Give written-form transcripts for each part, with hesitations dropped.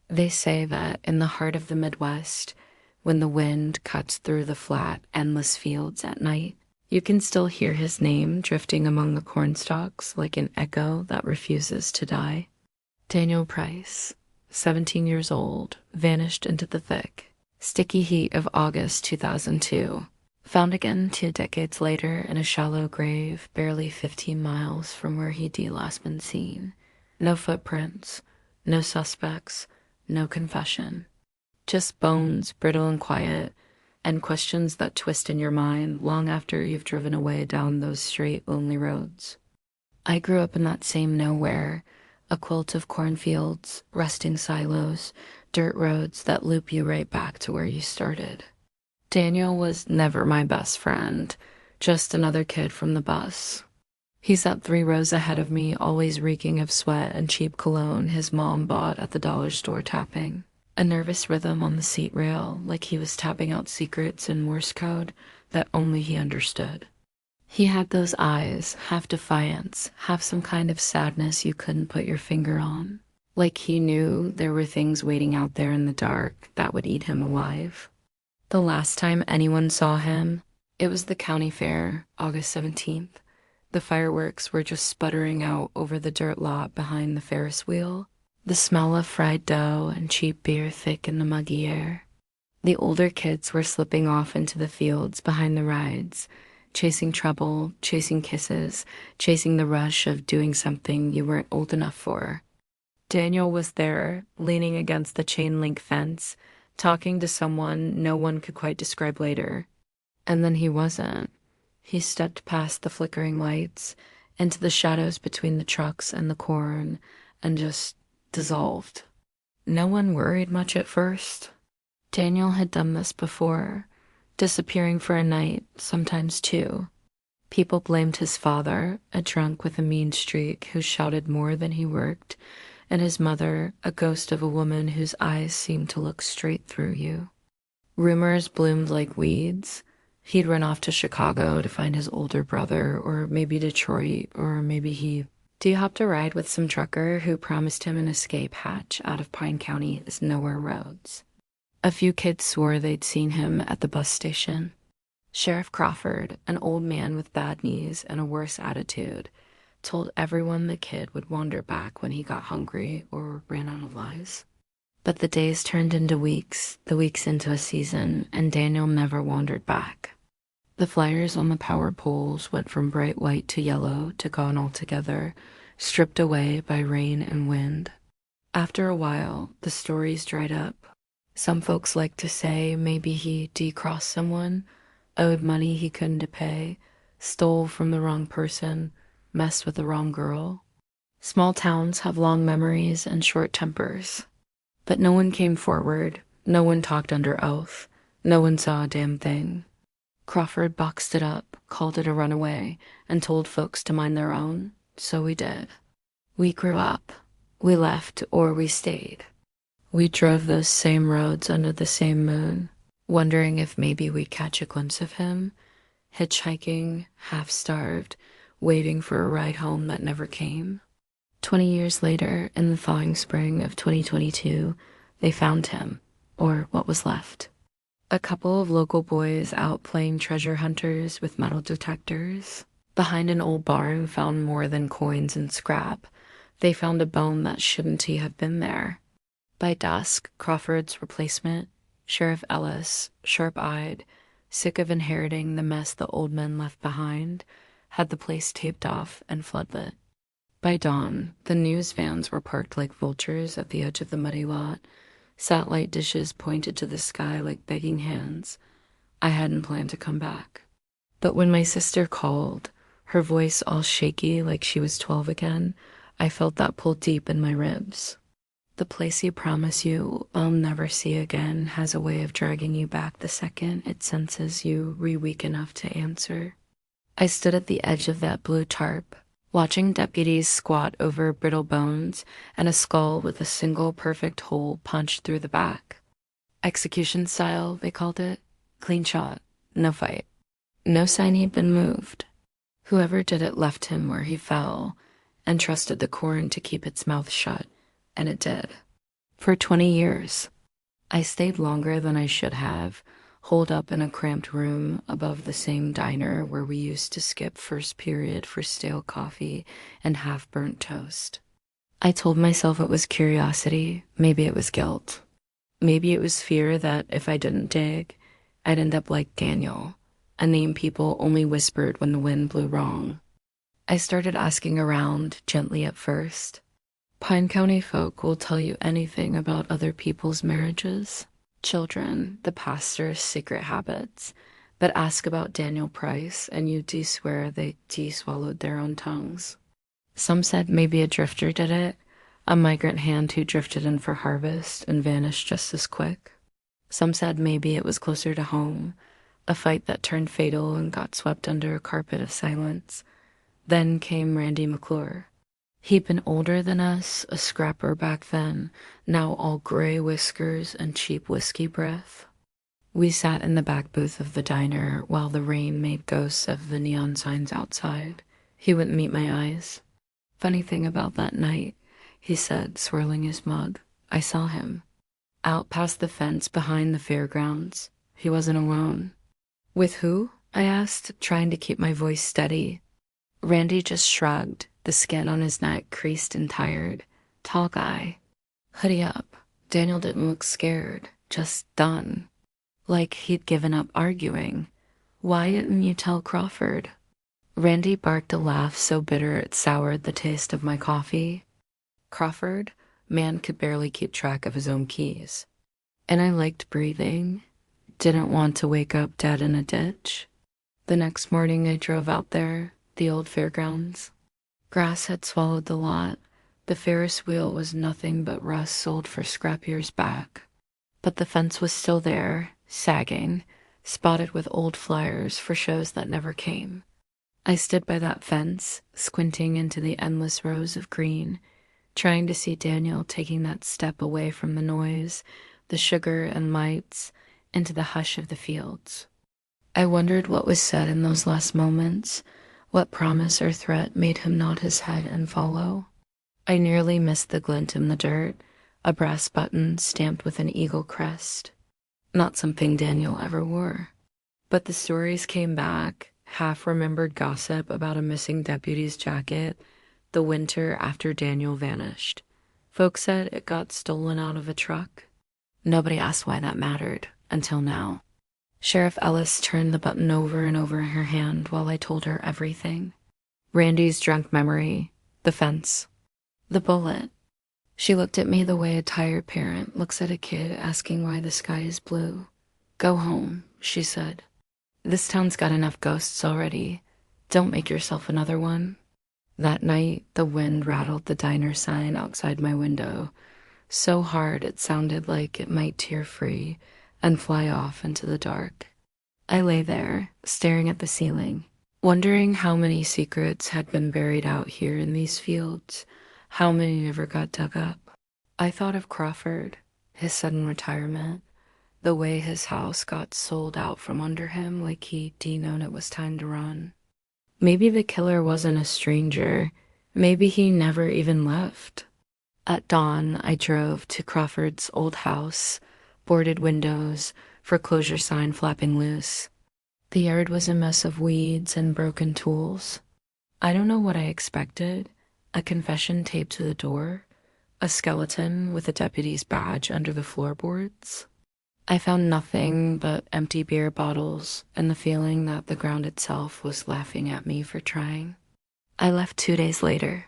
They say that in the heart of the Midwest, when the wind cuts through the flat, endless fields at night, you can still hear his name drifting among the cornstalks like an echo that refuses to die. Daniel Price, 17 years old, vanished into the thick, sticky heat of August 2002. Found again 2 decades later in a shallow grave barely 15 miles from where he'd last been seen. No footprints, no suspects, no confession. Just bones, brittle and quiet, and questions that twist in your mind long after you've driven away down those straight, lonely roads. I grew up in that same nowhere, a quilt of cornfields, rusting silos, dirt roads that loop you right back to where you started. Daniel was never my best friend, just another kid from the bus. He sat 3 rows ahead of me, always reeking of sweat and cheap cologne his mom bought at the dollar store, tapping a nervous rhythm on the seat rail like he was tapping out secrets in Morse code that only he understood. He had those eyes, half defiance, half some kind of sadness you couldn't put your finger on, like he knew there were things waiting out there in the dark that would eat him alive. The last time anyone saw him, it was the county fair, August 17th. The fireworks were just sputtering out over the dirt lot behind the Ferris wheel, the smell of fried dough and cheap beer thick in the muggy air. The older kids were slipping off into the fields behind the rides, chasing trouble, chasing kisses, chasing the rush of doing something you weren't old enough for. Daniel was there, leaning against the chain link fence, talking to someone no one could quite describe later. And then he wasn't. He stepped past the flickering lights, into the shadows between the trucks and the corn, and just dissolved. No one worried much at first. Daniel had done this before, disappearing for a night, sometimes 2. People blamed his father, a drunk with a mean streak who shouted more than he worked, and his mother, a ghost of a woman whose eyes seemed to look straight through you. Rumors bloomed like weeds. He'd run off to Chicago to find his older brother, or maybe Detroit, or maybe he hopped a ride with some trucker who promised him an escape hatch out of Pine County's nowhere roads. A few kids swore they'd seen him at the bus station. Sheriff Crawford, an old man with bad knees and a worse attitude, told everyone the kid would wander back when he got hungry or ran out of lies. But the days turned into weeks, the weeks into a season, and Daniel never wandered back. The flyers on the power poles went from bright white to yellow to gone altogether, stripped away by rain and wind. After a while, the stories dried up. Some folks liked to say maybe he decrossed someone, owed money he couldn't pay, stole from the wrong person, messed with the wrong girl. Small towns have long memories and short tempers. But no one came forward, no one talked under oath, no one saw a damn thing. Crawford boxed it up, called it a runaway, and told folks to mind their own, so we did. We grew up. We left or we stayed. We drove those same roads under the same moon, wondering if maybe we'd catch a glimpse of him, hitchhiking, half-starved, waiting for a ride home that never came. 20 years later, in the thawing spring of 2022, they found him, or what was left. A couple of local boys out playing treasure hunters with metal detectors. Behind an old barn found more than coins and scrap. They found a bone that shouldn't have been there. By dusk, Crawford's replacement, Sheriff Ellis, sharp-eyed, sick of inheriting the mess the old men left behind, had the place taped off and floodlit. By dawn, the news vans were parked like vultures at the edge of the muddy lot. Satellite dishes pointed to the sky like begging hands. I hadn't planned to come back. But when my sister called, her voice all shaky like she was 12 again, I felt that pull deep in my ribs. The place you promise I'll never see again has a way of dragging you back the second it senses you weak enough to answer. I stood at the edge of that blue tarp, watching deputies squat over brittle bones and a skull with a single perfect hole punched through the back. Execution style, they called it. Clean shot, no fight. No sign he'd been moved. Whoever did it left him where he fell and trusted the corn to keep its mouth shut, and it did. For 20 years. I stayed longer than I should have, holed up in a cramped room above the same diner where we used to skip first period for stale coffee and half-burnt toast. I told myself it was curiosity, maybe it was guilt. Maybe it was fear that if I didn't dig, I'd end up like Daniel, a name people only whispered when the wind blew wrong. I started asking around, gently at first. Pine County folk will tell you anything about other people's marriages, children, the pastor's secret habits, but ask about Daniel Price and you swear they swallowed their own tongues. Some said maybe a drifter did it, a migrant hand who drifted in for harvest and vanished just as quick. Some said maybe it was closer to home, a fight that turned fatal and got swept under a carpet of silence. Then came Randy McClure. He'd been older than us, a scrapper back then, now all gray whiskers and cheap whiskey breath. We sat in the back booth of the diner while the rain made ghosts of the neon signs outside. He wouldn't meet my eyes. Funny thing about that night, he said, swirling his mug. I saw him. Out past the fence behind the fairgrounds. He wasn't alone. With who? I asked, trying to keep my voice steady. Randy just shrugged, the skin on his neck creased and tired. Tall guy. Hoodie up. Daniel didn't look scared, just done. Like he'd given up arguing. Why didn't you tell Crawford? Randy barked a laugh so bitter it soured the taste of my coffee. Crawford? Man could barely keep track of his own keys. And I liked breathing. Didn't want to wake up dead in a ditch. The next morning I drove out there, the old fairgrounds. Grass had swallowed the lot. The Ferris wheel was nothing but rust sold for scrap years back. But the fence was still there, sagging, spotted with old flyers for shows that never came. I stood by that fence, squinting into the endless rows of green, trying to see Daniel taking that step away from the noise, the sugar and lights, into the hush of the fields. I wondered what was said in those last moments, what promise or threat made him nod his head and follow. I nearly missed the glint in the dirt, a brass button stamped with an eagle crest. Not something Daniel ever wore. But the stories came back, half-remembered gossip about a missing deputy's jacket, the winter after Daniel vanished. Folks said it got stolen out of a truck. Nobody asked why that mattered, until now. Sheriff Ellis turned the button over and over in her hand while I told her everything. Randy's drunk memory, the fence, the bullet. She looked at me the way a tired parent looks at a kid asking why the sky is blue. Go home, she said. This town's got enough ghosts already. Don't make yourself another one. That night, the wind rattled the diner sign outside my window, so hard it sounded like it might tear free and fly off into the dark. I lay there, staring at the ceiling, wondering how many secrets had been buried out here in these fields, how many never got dug up. I thought of Crawford, his sudden retirement, the way his house got sold out from under him like he'd known it was time to run. Maybe the killer wasn't a stranger. Maybe he never even left. At dawn, I drove to Crawford's old house, boarded windows, foreclosure sign flapping loose. The yard was a mess of weeds and broken tools. I don't know what I expected. A confession taped to the door, a skeleton with a deputy's badge under the floorboards. I found nothing but empty beer bottles and the feeling that the ground itself was laughing at me for trying. I left 2 days later.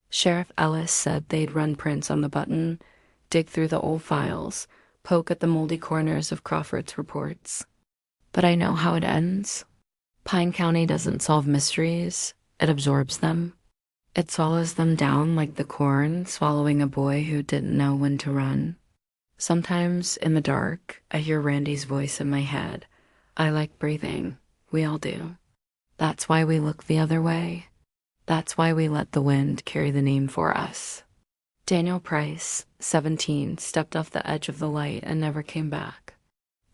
Sheriff Ellis said they'd run prints on the button, dig through the old files, poke at the moldy corners of Crawford's reports. But I know how it ends. Pine County doesn't solve mysteries, it absorbs them. It swallows them down like the corn swallowing a boy who didn't know when to run. Sometimes, in the dark, I hear Randy's voice in my head. I like breathing. We all do. That's why we look the other way. That's why we let the wind carry the name for us. Daniel Price, 17, stepped off the edge of the light and never came back.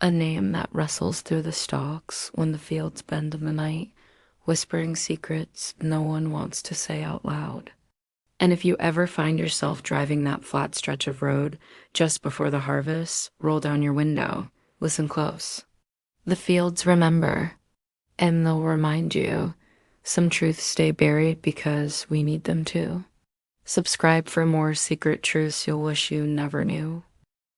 A name that rustles through the stalks when the fields bend in the night, whispering secrets no one wants to say out loud. And if you ever find yourself driving that flat stretch of road just before the harvest, roll down your window. Listen close. The fields remember, and they'll remind you some truths stay buried because we need them to. Subscribe for more secret truths you'll wish you never knew.